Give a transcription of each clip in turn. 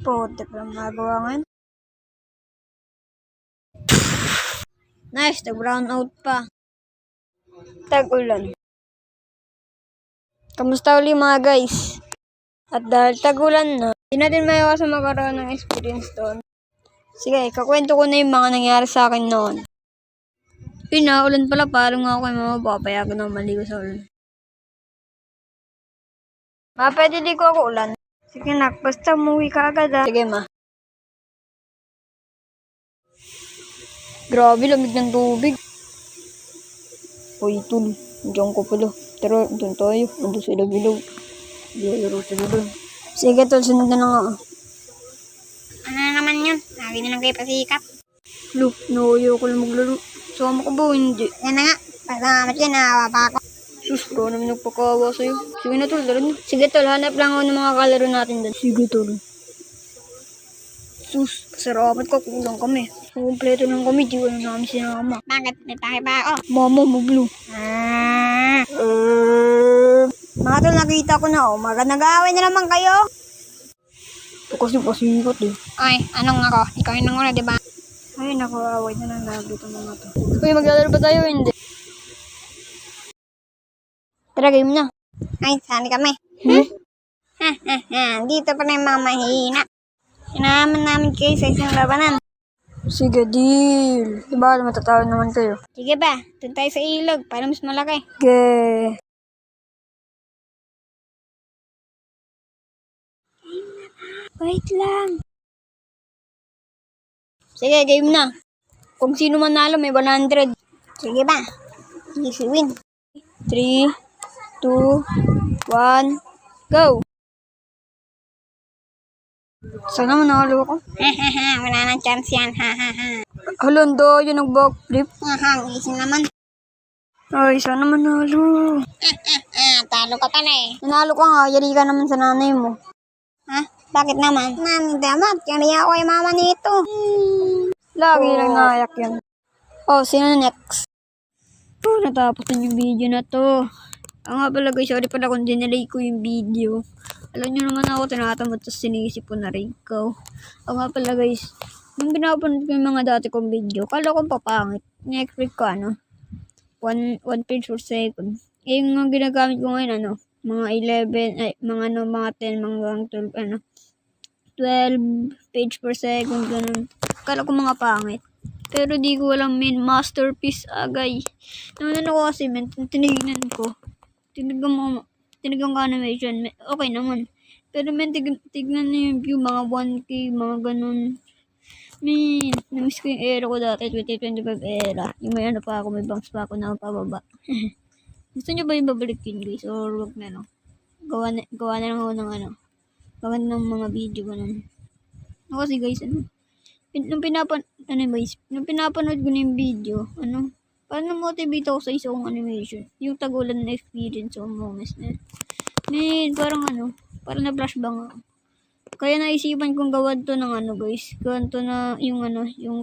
Putik lang nagawa ngayon. Nice, nag-brown out pa. Tag-ulan. Kamusta uli mga guys? At dahil tag-ulan na, hindi natin maiwasan magkaroon ng experience doon. Sige, kakwento ko na yung mga nangyari sa akin noon. Ulan pala, parang ako kay mama, papayagan na maligo sa ulan. Ma, pwede di ko ako ulan. Sige nak, basta umuwi ka agad ha. Sige ma. Grabe, lamig ng tubig. Uy, tol. Diyan ko pala. Tara, doon tayo. Ando sa ilog-ilog. Laro sa ilog. Sige, tol. Sunod na lang ako. Ano na naman yun? Lagi na lang kayo pasikat. Lo, nauyo ko lang maglaro. Sama ko ba o hindi? Yan na nga. Pasalamat yan. Nawa pa ako. Sus, bro naman nagpakawa sa'yo. Sige na, tol. Laro na. Sige, tol. Hanap lang ako ng mga kalaro natin doon. Sige, tol. Sus, kasarapat ka. Kulang kami. Kumpleto lang kami. Di wala namin sinama. Bakit? May pake pa ako. Mama mo, Blue. Mga tol, nakita ko na nag-aaway na naman kayo. Ito kasi pasikat eh. Ay, anong ako? Ikaw yung nanguna, diba? Ay, naku-aaway na lang dito mga to. Uy, maglalaro ba tayo? Hindi. Tara, game na. Ay, sali kami. Dito pa na yung mga mahihina. Sinamahan namin kayo sa isang labanan. Sige, deal. Diba, matatawad naman kayo. Sige ba, doon tayo sa ilog para mas malaki. Okay. Wait lang. Sige, game na. Kung sino manalo, may 100. Sige ba, easy win. 3, 2, 1, go! Sana manalo ako. Wala nang chance yan. Halando, yun nag-backflip. Easy naman. Ay, sana manalo. Talo ka pa na eh. Nanalo ka nga, yari ka naman sa nanay mo. Ha? Bakit naman? Mami, damat. Kaya ako ay mama nito. Lagi lang nayak yan. Oh, sino next? Oh, natapos na yung video na to. Nga pala guys, sorry pala kung dinelay ko yung video. Alam nyo naman ako, tinatamad tapos sinisip ko na rin ko. Nga pala guys, nung pinapanood ko yung mga dati kong video, kala ko papangit. Ni-expect ko one page per second. Eh, yung mga ginagamit ko ngayon, mga 11, mga 10, mga 12, 12 page per second, ganun. Kala ko mga pangit. Pero di ko alam, masterpiece agay. Naman ako kasi, tinignan ko. Tinignan ko animation. Okay naman. Pero tignan niyo yung view, mga 1K, mga ganun. Namiss ko yung era ko dati, 2025 era. Yung may pa ako, may bangs pa ako na pababa. Gusto nyo ba yung babalik yun guys? Or wag na gawa na lang ako ng gawa ng mga video ganun. Kasi guys, nung pinapanood ko na yung video, parang motivate ako sa isang animation. Yung tagulan na experience o moments na yun. Parang na-flash bang ako. Kaya naisipan kong gawan to ng guys. Gawan to na yung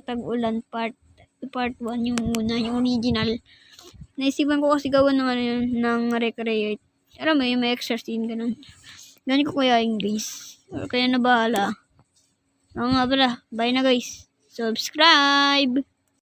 tag-ulan part 1, yung una, yung original. Naisipan ko kasi gawan ng ng recreate. Alam mo, yung may extra scene, ganun. Ganun ko kaya yung guys. Kaya na bahala. Nga pala, bye na guys. Subscribe!